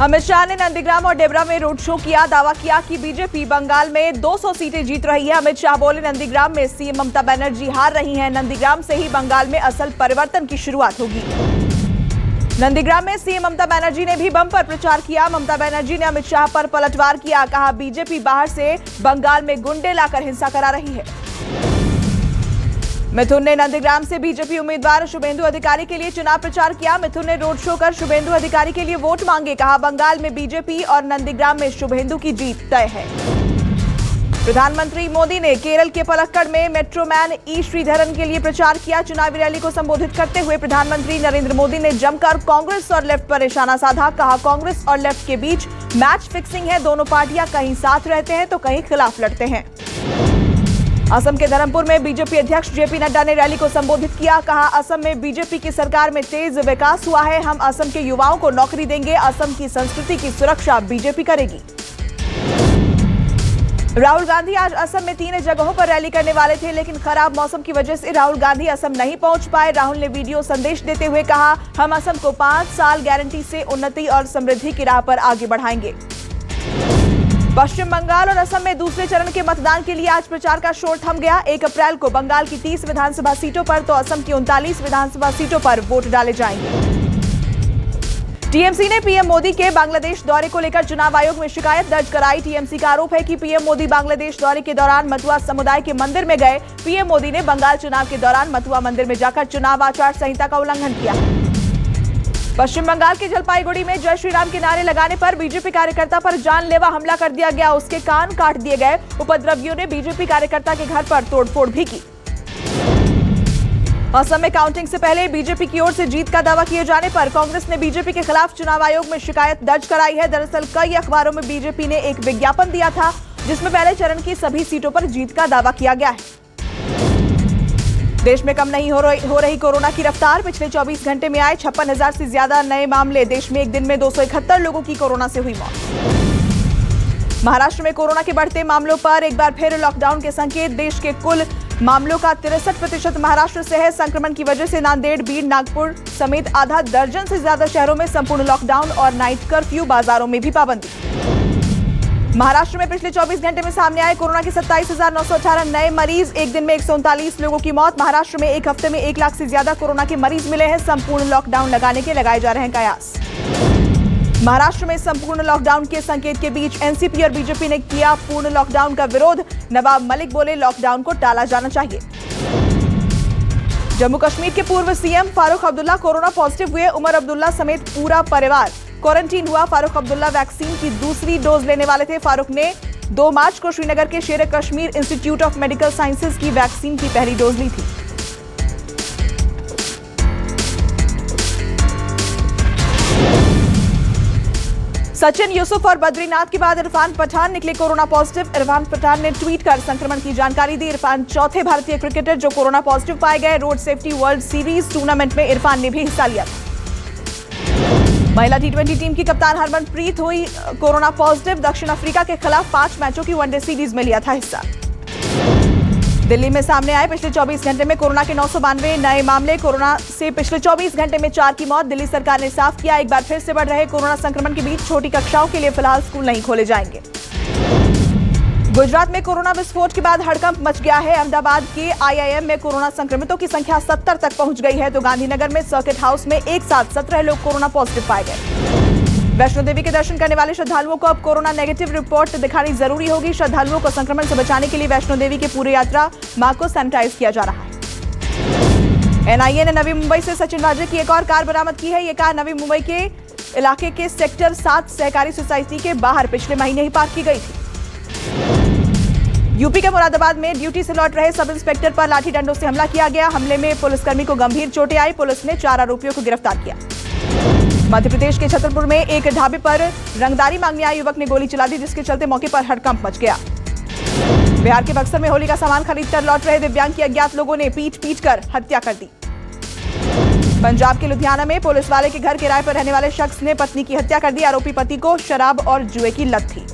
अमित शाह ने नंदीग्राम और डेबरा में रोड शो किया। दावा किया कि बीजेपी बंगाल में 200 सीटें जीत रही है। अमित शाह बोले, नंदीग्राम में सीएम ममता बनर्जी हार रही हैं। नंदीग्राम से ही बंगाल में असल परिवर्तन की शुरुआत होगी। नंदीग्राम में सीएम ममता बनर्जी ने भी बम्पर प्रचार किया। ममता बनर्जी ने अमित शाह पर पलटवार किया। कहा, बीजेपी बाहर से बंगाल में गुंडे लाकर हिंसा करा रही है। मिथुन ने नंदीग्राम से बीजेपी उम्मीदवार शुभेंदु अधिकारी के लिए चुनाव प्रचार किया। मिथुन ने रोड शो कर शुभेंदु अधिकारी के लिए वोट मांगे। कहा, बंगाल में बीजेपी और नंदीग्राम में शुभेंदु की जीत तय है। प्रधानमंत्री मोदी ने केरल के पलक्कड़ में मेट्रोमैन ई श्रीधरन के लिए प्रचार किया। चुनावी रैली को संबोधित करते हुए प्रधानमंत्री नरेंद्र मोदी ने जमकर कांग्रेस और लेफ्ट पर निशाना साधा। कहा, कांग्रेस और लेफ्ट के बीच मैच फिक्सिंग है। दोनों पार्टियां कहीं साथ रहते हैं तो कहीं खिलाफ लड़ते हैं। असम के धर्मपुर में बीजेपी अध्यक्ष जेपी नड्डा ने रैली को संबोधित किया। कहा, असम में बीजेपी की सरकार में तेज विकास हुआ है। हम असम के युवाओं को नौकरी देंगे। असम की संस्कृति की सुरक्षा बीजेपी करेगी। राहुल गांधी आज असम में 3 जगहों पर रैली करने वाले थे, लेकिन खराब मौसम की वजह से राहुल गांधी असम नहीं पहुंच पाए। राहुल ने वीडियो संदेश देते हुए कहा, हम असम को 5 साल गारंटी से उन्नति और समृद्धि की राह पर आगे बढ़ाएंगे। पश्चिम बंगाल और असम में दूसरे चरण के मतदान के लिए आज प्रचार का शोर थम गया। 1 अप्रैल को बंगाल की 30 विधानसभा सीटों पर तो असम की 39 विधानसभा सीटों पर वोट डाले जाएंगे। टीएमसी ने पीएम मोदी के बांग्लादेश दौरे को लेकर चुनाव आयोग में शिकायत दर्ज कराई। टीएमसी का आरोप है कि पीएम मोदी बांग्लादेश दौरे के दौरान मथुआ समुदाय के मंदिर में गए। पीएम मोदी ने बंगाल चुनाव के दौरान मथुआ मंदिर में जाकर चुनाव आचार संहिता का उल्लंघन किया। पश्चिम बंगाल के जलपाईगुड़ी में जय श्री राम के नारे लगाने पर बीजेपी कार्यकर्ता पर जानलेवा हमला कर दिया गया। उसके कान काट दिए गए। उपद्रवियों ने बीजेपी कार्यकर्ता के घर पर तोड़फोड़ भी की। असम में काउंटिंग से पहले बीजेपी की ओर से जीत का दावा किए जाने पर कांग्रेस ने बीजेपी के खिलाफ चुनाव आयोग में शिकायत दर्ज कराई है। दरअसल कई अखबारों में बीजेपी ने एक विज्ञापन दिया था, जिसमें पहले चरण की सभी सीटों पर जीत का दावा किया गया है। देश में कम नहीं हो रही कोरोना की रफ्तार। पिछले 24 घंटे में आए 56,000 से ज्यादा नए मामले। देश में एक दिन में 271 लोगों की कोरोना से हुई मौत। महाराष्ट्र में कोरोना के बढ़ते मामलों पर एक बार फिर लॉकडाउन के संकेत। देश के कुल मामलों का 63% महाराष्ट्र से है। संक्रमण की वजह से नांदेड़, बीड, नागपुर समेत आधा दर्जन से ज्यादा शहरों में संपूर्ण लॉकडाउन और नाइट कर्फ्यू। बाजारों में भी पाबंदी। महाराष्ट्र में पिछले 24 घंटे में सामने आए कोरोना के 27,918 नए मरीज। एक दिन में 139 लोगों की मौत। महाराष्ट्र में एक हफ्ते में 1 लाख से ज्यादा कोरोना के मरीज मिले हैं। संपूर्ण लॉकडाउन लगाने के लगाए जा रहे हैं कयास। महाराष्ट्र में संपूर्ण लॉकडाउन के संकेत के बीच एनसीपी और बीजेपी ने किया पूर्ण लॉकडाउन का विरोध। नवाब मलिक बोले, लॉकडाउन को टाला जाना चाहिए। जम्मू कश्मीर के पूर्व CM Farooq Abdullah corona positive हुए। उमर अब्दुल्ला समेत पूरा परिवार क्वारंटीन हुआ। फारूक अब्दुल्ला वैक्सीन की दूसरी डोज लेने वाले थे। फारूक ने 2 मार्च को श्रीनगर के शेर Kashmir institute of medical sciences की वैक्सीन की पहली डोज ली थी। सचिन, यूसुफ और बद्रीनाथ के बाद इरफान पठान निकले कोरोना पॉजिटिव। इरफान पठान ने ट्वीट कर संक्रमण की जानकारी दी। इरफान चौथे भारतीय क्रिकेटर जो कोरोना पॉजिटिव पाए गए। Road safety world series tournament में इरफान ने भी हिस्सा लिया था। महिला T20 टीम की कप्तान हरमनप्रीत हुई कोरोना पॉजिटिव। दक्षिण अफ्रीका के खिलाफ 5 मैचों की वनडे सीरीज में लिया था हिस्सा। दिल्ली में सामने आए पिछले 24 घंटे में कोरोना के 992 नए मामले। कोरोना से पिछले 24 घंटे में 4 की मौत। दिल्ली सरकार ने साफ किया, एक बार फिर से बढ़ रहे कोरोना संक्रमण के बीच छोटी कक्षाओं के लिए फिलहाल स्कूल नहीं खोले जाएंगे। गुजरात में कोरोना विस्फोट के बाद हड़कंप मच गया है। अहमदाबाद के IIM में कोरोना संक्रमितों की संख्या 70 तक पहुंच गई है, तो गांधीनगर में सर्किट हाउस में एक साथ 17 लोग कोरोना पॉजिटिव पाए गए। वैष्णो देवी के दर्शन करने वाले श्रद्धालुओं को अब कोरोना नेगेटिव रिपोर्ट दिखानी जरूरी होगी। श्रद्धालुओं को संक्रमण से बचाने के लिए वैष्णो देवी की पूरी यात्रा मार्ग को सैनिटाइज किया जा रहा है। NIA ने नवी मुंबई से सचिन वाजे की एक और कार बरामद की है। ये कार नवी मुंबई के इलाके के सेक्टर 7 सहकारी सोसाइटी के बाहर पिछले महीने ही पार्क की गई थी। यूपी के मुरादाबाद में ड्यूटी से लौट रहे सब इंस्पेक्टर पर लाठी डंडों से हमला किया गया। हमले में पुलिसकर्मी को गंभीर चोटें आई। पुलिस ने 4 आरोपियों को गिरफ्तार किया। मध्य प्रदेश के छतरपुर में एक ढाबे पर रंगदारी मांगने आए युवक ने गोली चला दी, जिसके चलते मौके पर हड़कंप मच गया। बिहार के बक्सर में होली का सामान खरीदकर लौट रहे दिव्यांग की अज्ञात लोगों ने पीट कर हत्या कर दी। पंजाब के लुधियाना में पुलिस वाले के घर किराए पर रहने वाले शख्स ने पत्नी की हत्या कर दी। आरोपी पति को शराब और जुए की लत थी।